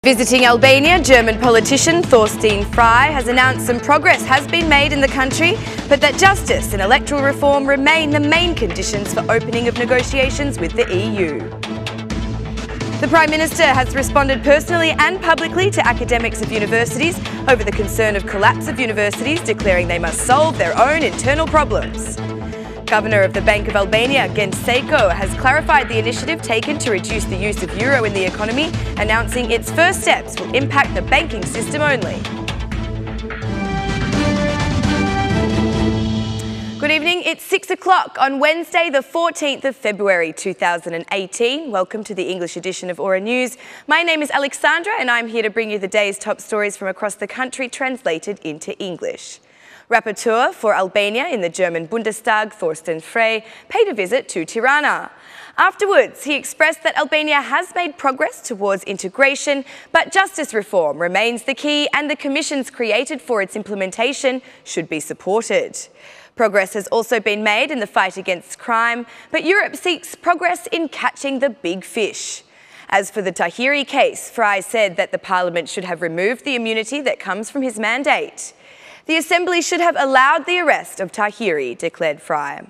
Visiting Albania, German politician Frei has announced some progress has been made in the country, but that justice and electoral reform remain the main conditions for opening of negotiations with the EU. The Prime Minister has responded personally and publicly to academics of universities over the concern of collapse of universities, declaring they must solve their own internal problems. Governor of the Bank of Albania, Seiko, has clarified the initiative taken to reduce the use of euro in the economy, announcing its first steps will impact the banking system only. Good evening, it's 6 o'clock on Wednesday the 14th of February 2018. Welcome to the English edition of Aura News. My name is Alexandra and I'm here to bring you the day's top stories from across the country translated into English. Rapporteur for Albania in the German Bundestag, Frei, paid a visit to Tirana. Afterwards, he expressed that Albania has made progress towards integration, but justice reform remains the key and the commissions created for its implementation should be supported. Progress has also been made in the fight against crime, but Europe seeks progress in catching the big fish. As for the Tahiri case, Frei said that the Parliament should have removed the immunity that comes from his mandate. The Assembly should have allowed the arrest of Tahiri, declared Frei.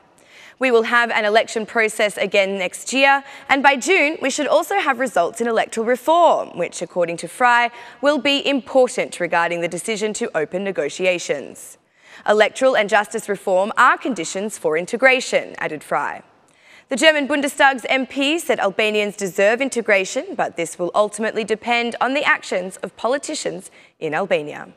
We will have an election process again next year, and by June we should also have results in electoral reform, which, according to Frei, will be important regarding the decision to open negotiations. Electoral and justice reform are conditions for integration, added Frei. The German Bundestag's MP said Albanians deserve integration, but this will ultimately depend on the actions of politicians in Albania.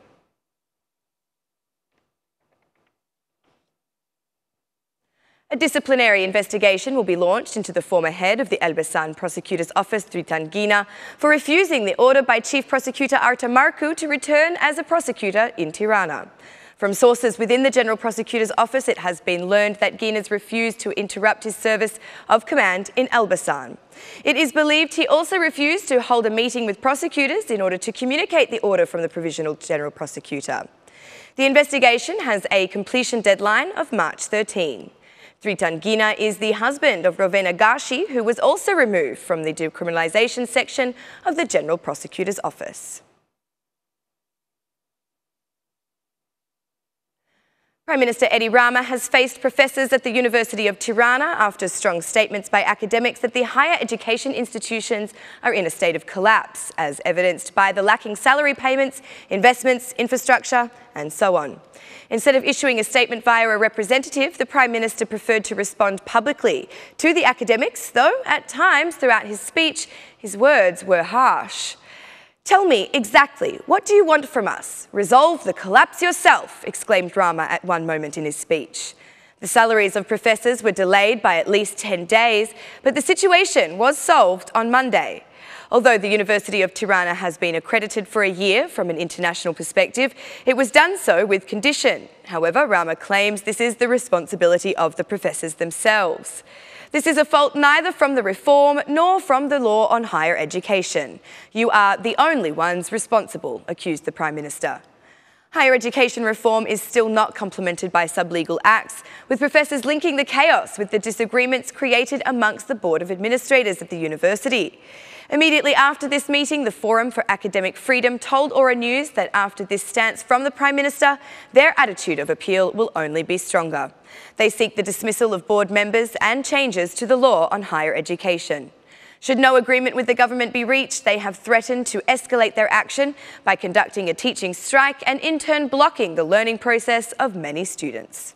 A disciplinary investigation will be launched into the former head of the Elbasan Prosecutor's Office, Dritan Gina, for refusing the order by Chief Prosecutor Arta Marku to return as a prosecutor in Tirana. From sources within the General Prosecutor's Office, it has been learned that Gina's refused to interrupt his service of command in Elbasan. It is believed he also refused to hold a meeting with prosecutors in order to communicate the order from the Provisional General Prosecutor. The investigation has a completion deadline of March 13. Dritan Gina is the husband of Rovena Gashi, who was also removed from the decriminalisation section of the General Prosecutor's Office. Prime Minister Rama has faced professors at the University of Tirana after strong statements by academics that the higher education institutions are in a state of collapse, as evidenced by the lacking salary payments, investments, infrastructure, and so on. Instead of issuing a statement via a representative, the Prime Minister preferred to respond publicly to the academics, though at times throughout his speech, his words were harsh. "Tell me exactly, what do you want from us? Resolve the collapse yourself," exclaimed Rama at one moment in his speech. The salaries of professors were delayed by at least 10 days, but the situation was solved on Monday. Although the University of Tirana has been accredited for a year from an international perspective, it was done so with condition. However, Rama claims this is the responsibility of the professors themselves. This is a fault neither from the reform nor from the law on higher education. You are the only ones responsible, accused the Prime Minister. Higher education reform is still not complemented by sublegal acts, with professors linking the chaos with the disagreements created amongst the Board of Administrators at the university. Immediately after this meeting, the Forum for Academic Freedom told Aura News that after this stance from the Prime Minister, their attitude of appeal will only be stronger. They seek the dismissal of board members and changes to the law on higher education. Should no agreement with the government be reached, they have threatened to escalate their action by conducting a teaching strike and in turn blocking the learning process of many students.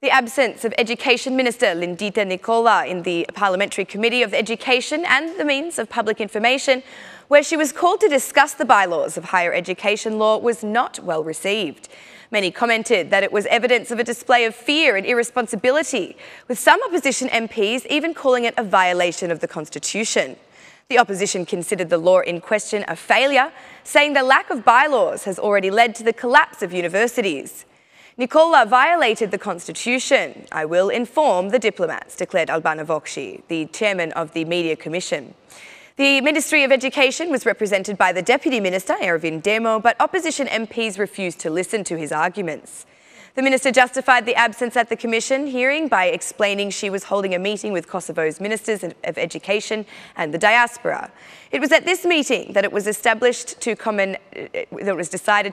The absence of Education Minister Lindita Nicola in the Parliamentary Committee of Education and the Means of Public Information, where she was called to discuss the bylaws of higher education law, was not well received. Many commented that it was evidence of a display of fear and irresponsibility, with some opposition MPs even calling it a violation of the Constitution. The opposition considered the law in question a failure, saying the lack of bylaws has already led to the collapse of universities. Nicola violated the Constitution. I will inform the diplomats, declared Albana Vokshi, the chairman of the Media Commission. The Ministry of Education was represented by the Deputy Minister, Ervin Demo, but opposition MPs refused to listen to his arguments. The minister justified the absence at the Commission hearing by explaining she was holding a meeting with Kosovo's ministers of education and the diaspora. It was at this meeting that it was decided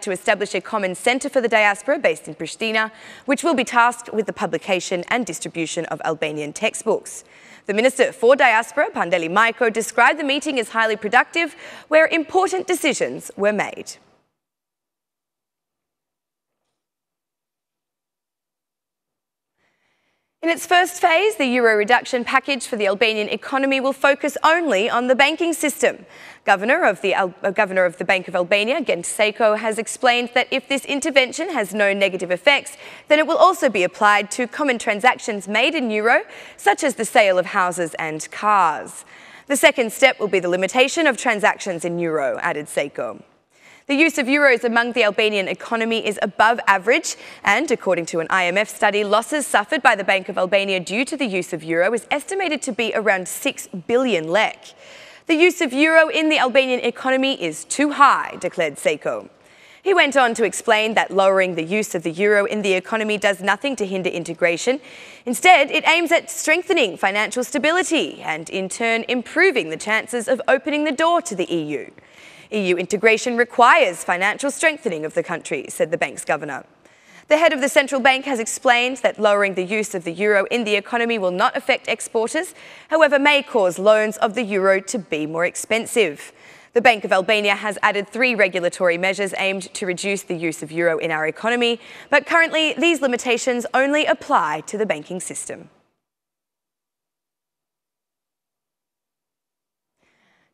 to establish a common centre for the diaspora based in Pristina, which will be tasked with the publication and distribution of Albanian textbooks. The Minister for Diaspora, Pandeli Majko, described the meeting as highly productive, where important decisions were made. In its first phase, the euro reduction package for the Albanian economy will focus only on the banking system. Governor of the Bank of Albania, Gent Seko, has explained that if this intervention has no negative effects, then it will also be applied to common transactions made in euro, such as the sale of houses and cars. The second step will be the limitation of transactions in euro, added Seko. The use of euros among the Albanian economy is above average, and according to an IMF study, losses suffered by the Bank of Albania due to the use of euro is estimated to be around 6 billion lek. The use of euro in the Albanian economy is too high, declared Seko. He went on to explain that lowering the use of the euro in the economy does nothing to hinder integration. Instead, it aims at strengthening financial stability and, in turn, improving the chances of opening the door to the EU. EU integration requires financial strengthening of the country, said the bank's governor. The head of the central bank has explained that lowering the use of the euro in the economy will not affect exporters, however, may cause loans of the euro to be more expensive. The Bank of Albania has added 3 regulatory measures aimed to reduce the use of euro in our economy, but currently these limitations only apply to the banking system.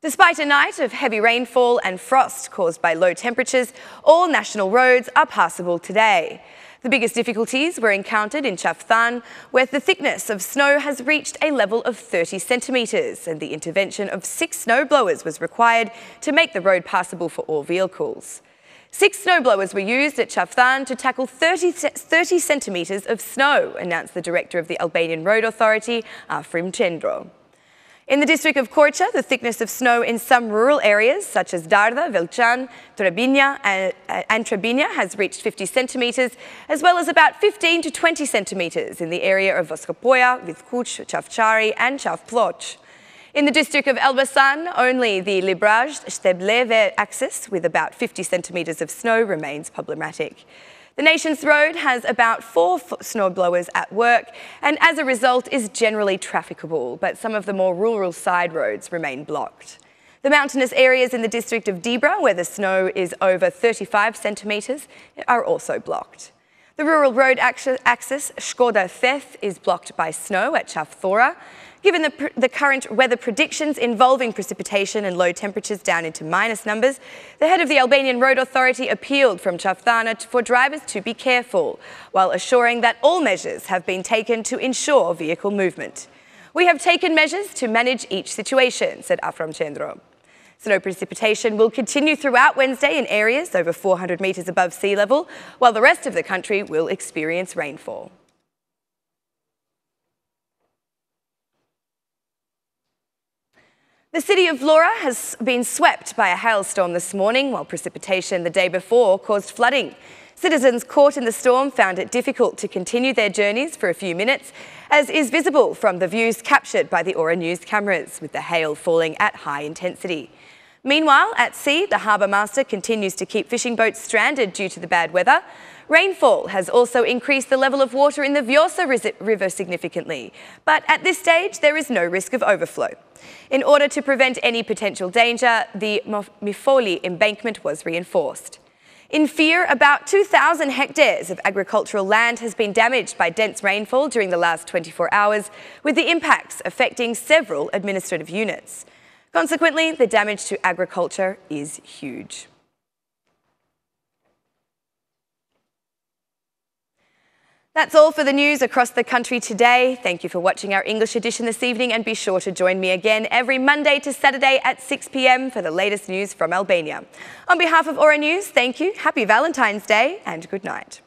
Despite a night of heavy rainfall and frost caused by low temperatures, all national roads are passable today. The biggest difficulties were encountered in Chavthan, where the thickness of snow has reached a level of 30 centimetres, and the intervention of 6 snowblowers was required to make the road passable for all vehicles. 6 snowblowers were used at Chavthan to tackle 30 centimetres of snow, announced the director of the Albanian Road Authority, Afrim Cendro. In the district of Korça, the thickness of snow in some rural areas, such as Dardha, Velçan, Trebinja and Trebinja, has reached 50 centimetres, as well as about 15 to 20 centimetres in the area of Voskopoja, Vitkuç, Çavçari and Çavploç. In the district of Elbasan, only the Libraj-Stebleve axis, with about 50 centimetres of snow, remains problematic. The nation's road has about 4 snowblowers at work and as a result is generally trafficable, but some of the more rural side roads remain blocked. The mountainous areas in the district of Dibra, where the snow is over 35 centimetres, are also blocked. The rural road axis, Shkoda-Theth, is blocked by snow at Çavthora. Given the current weather predictions involving precipitation and low temperatures down into minus numbers, the head of the Albanian Road Authority appealed from Çavthana for drivers to be careful, while assuring that all measures have been taken to ensure vehicle movement. "We have taken measures to manage each situation," said Afrim Cendro. Snow precipitation will continue throughout Wednesday in areas over 400 metres above sea level, while the rest of the country will experience rainfall. The city of Vlora has been swept by a hailstorm this morning, while precipitation the day before caused flooding. Citizens caught in the storm found it difficult to continue their journeys for a few minutes, as is visible from the views captured by the Aura News cameras, with the hail falling at high intensity. Meanwhile, at sea, the harbour master continues to keep fishing boats stranded due to the bad weather. Rainfall has also increased the level of water in the Vjosa River significantly, but at this stage there is no risk of overflow. In order to prevent any potential danger, the Mifoli embankment was reinforced. In Fear, about 2,000 hectares of agricultural land has been damaged by dense rainfall during the last 24 hours, with the impacts affecting several administrative units. Consequently, the damage to agriculture is huge. That's all for the news across the country today. Thank you for watching our English edition this evening, and be sure to join me again every Monday to Saturday at 6 p.m. for the latest news from Albania. On behalf of Aura News, thank you, happy Valentine's Day and good night.